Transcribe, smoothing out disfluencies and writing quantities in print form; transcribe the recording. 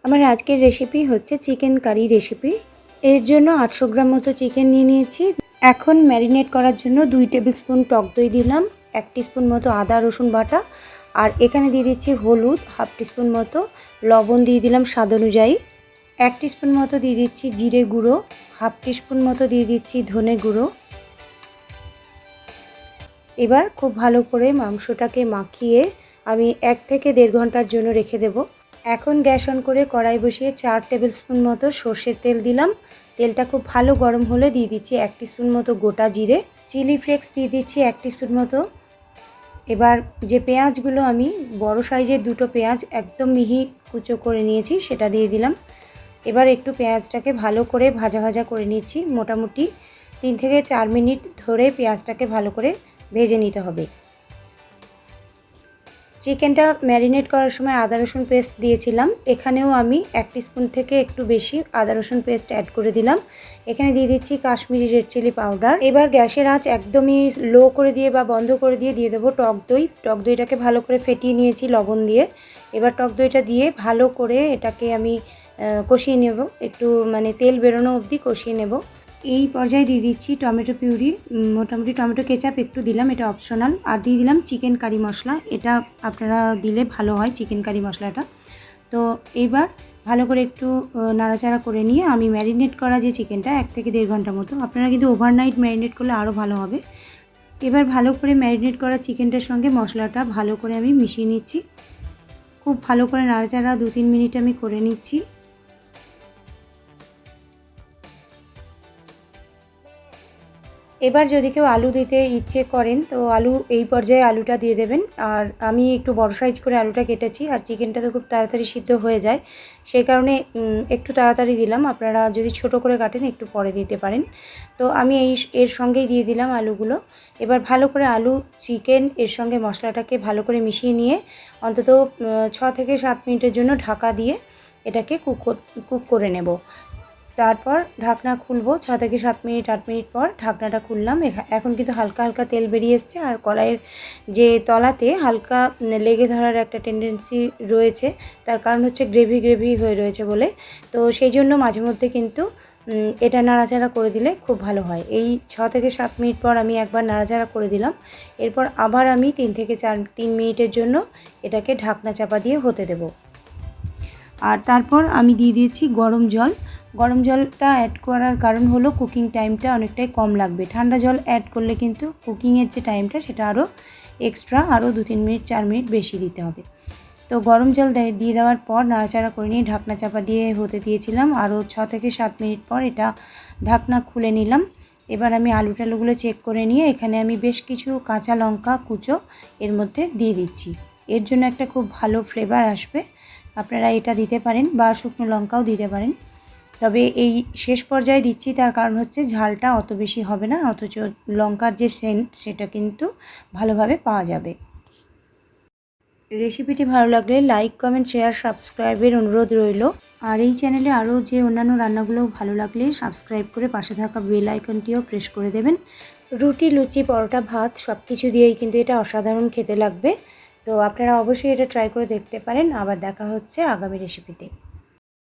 আমার আজকের রেসিপি হচ্ছে চিকেন কারি রেসিপি। এর জন্য 800 গ্রাম মতো চিকেন নিয়ে নিয়েছি। এখন ম্যারিনেট করার জন্য 2 টেবিল স্পুন টক দই দিলাম, 1 টিস্পুন মতো আদা রসুন বাটা, আর এখানে দিয়ে দিচ্ছি হলুদ, হাফ টিস্পুন মতো লবণ দিয়ে দিলাম স্বাদ অনুযায়ী, 1 টিস্পুন মতো দিয়ে দিচ্ছি জিরে গুঁড়ো, হাফ টিস্পুন মতো দিয়ে দিচ্ছি ধনে গুঁড়ো। এবার খুব ভালো করে মাংসটাকে মাখিয়ে আমি 1 থেকে 1.5 ঘন্টার জন্য রেখে দেব। এখন গ্যাস অন করে কড়াই বসিয়ে 4 টেবিল স্পুন মতো সর্ষের তেল দিলাম। তেলটা খুব ভালো গরম হলে দিয়ে দিচ্ছি 1 টিস্পুন মতো গোটা জিরে, চিলি ফ্লেক্স দিয়ে দিচ্ছি 1 টিস্পুন মতো। এবার যে পেঁয়াজগুলো আমি বড় সাইজের 2টো পেঁয়াজ একদম মিহি কুচো করে নিয়েছি সেটা দিয়ে দিলাম। এবার একটু পেঁয়াজটাকে ভালো করে ভাজা ভাজা করে নিচ্ছি। মোটামুটি 3 থেকে 4 মিনিট ধরে পেঁয়াজটাকে ভালো করে ভেজে নিতে হবে। চিকেনটা ম্যারিনেট করার সময় আদা রসুন পেস্ট দিয়েছিলাম, এখানেও আমি 1 টিস্পুন থেকে একটু বেশি আদা রসুন পেস্ট অ্যাড করে দিলাম। এখানে দিয়ে দিচ্ছি কাশ্মীরি রেড চিলি পাউডার। এবার গ্যাসের আঁচ একদমই লো করে দিয়ে বা বন্ধ করে দিয়ে দেবো টক দই। টক দইটাকে ভালো করে ফেটিয়ে নিয়েছি লবণ দিয়ে। এবার টক দইটা দিয়ে ভালো করে এটাকে আমি কষিয়ে নেব, একটু মানে তেল বেরোনো অবধি কষিয়ে নেব। এই পর্যায়ে দিয়ে দিচ্ছি টমেটো পিউরি, মোটামুটি টমেটো কেচাপ একটু দিলাম, এটা অপশনাল। আর দিয়ে দিলাম চিকেন কারি মশলা, এটা আপনারা দিলে ভালো হয় চিকেন কারি মশলাটা। তো এইবার ভালো করে একটু নাড়াচাড়া করে নিয়ে আমি ম্যারিনেট করা যে চিকেনটা 1 থেকে 1.5 ঘন্টা মতো, আপনারা কিন্তু ওভারনাইট ম্যারিনেট করলে আরও ভালো হবে। এবার ভালো করে ম্যারিনেট করা চিকেনটার সঙ্গে মশলাটা ভালো করে আমি মিশিয়ে নিচ্ছি। খুব ভালো করে নাড়াচাড়া 2-3 মিনিট আমি করে নিচ্ছি। এবার যদি কেউ আলু দিতে ইচ্ছে করেন তো আলু এই পর্যায়ে আলুটা দিয়ে দেবেন। আর আমি একটু বড় সাইজ করে আলুটা কেটেছি, আর চিকেনটা তো খুব তাড়াতাড়ি সিদ্ধ হয়ে যায়, সেই কারণে একটু তাড়াতাড়ি দিলাম। আপনারা যদি ছোট করে কাটেন একটু পরে দিতে পারেন। তো আমি এর সঙ্গেই দিয়ে দিলাম আলুগুলো। এবার ভালো করে আলু চিকেন এর সঙ্গে মশলাটাকে ভালো করে মিশিয়ে নিয়ে অন্তত 6 থেকে 7 মিনিটের জন্য ঢাকা দিয়ে এটাকে কুক করে নেব। তারপর ঢাকনা খুলবো। 6 থেকে 7 মিনিট 8 মিনিট পর ঢাকনাটা খুললাম। এখন কিন্তু হালকা হালকা তেল বেরিয়ে এসছে, আর কড়াইয়ের যে তলাতে হালকা লেগে ধরার একটা টেন্ডেন্সি রয়েছে, তার কারণ হচ্ছে গ্রেভি হয়ে রয়েছে বলে। তো সেই জন্য মাঝে মধ্যে কিন্তু এটা নাড়াচাড়া করে দিলে খুব ভালো হয়। এই 6 থেকে 7 মিনিট পর আমি একবার নাড়াচাড়া করে দিলাম। এরপর আবার আমি 3 থেকে 3 মিনিটের জন্য এটাকে ঢাকনা চাপা দিয়ে হতে দেব। আর তারপর আমি দিয়ে দিয়েছি গরম জল। গরম জলটা অ্যাড করার কারণ হলো কুকিং টাইমটা অনেকটাই কম লাগবে। ঠান্ডা জল অ্যাড করলে কিন্তু কুকিংয়ের যে টাইমটা সেটা আরও এক্সট্রা 2-3 মিনিট 4 মিনিট বেশি দিতে হবে। তো গরম জল দিয়ে দেওয়ার পর নাড়াচাড়া করে নিয়ে ঢাকনা চাপা দিয়ে হতে দিয়েছিলাম। আরও 6 থেকে 7 মিনিট পর এটা ঢাকনা খুলে নিলাম। এবার আমি আলুগুলো চেক করে নিয়ে এখানে আমি বেশ কিছু কাঁচা লঙ্কা কুচো এর মধ্যে দিয়ে দিচ্ছি। এর জন্য একটা খুব ভালো ফ্লেভার আসবে, আপনারা এটা দিতে পারেন বা শুকনো লঙ্কাও দিতে পারেন। তবে এই শেষ পর্যায়ে দিচ্ছি তার কারণ হচ্ছে ঝালটা অত বেশি হবে না, অথচ লঙ্কার যে সেন্ট সেটা কিন্তু ভালোভাবে পাওয়া যাবে। রেসিপিটি ভালো লাগলে লাইক কমেন্ট শেয়ার সাবস্ক্রাইবের অনুরোধ রইল। আর এই চ্যানেলে আরও যে অন্যান্য রান্নাগুলো ভালো লাগলে সাবস্ক্রাইব করে পাশে থাকা বেল আইকনটিও প্রেস করে দেবেন। রুটি লুচি পরোটা ভাত সব কিছু দিয়েই কিন্তু এটা অসাধারণ খেতে লাগবে। তো আপনারা অবশ্যই এটা ট্রাই করে দেখতে পারেন। আবার দেখা হচ্ছে আগামী রেসিপিতে।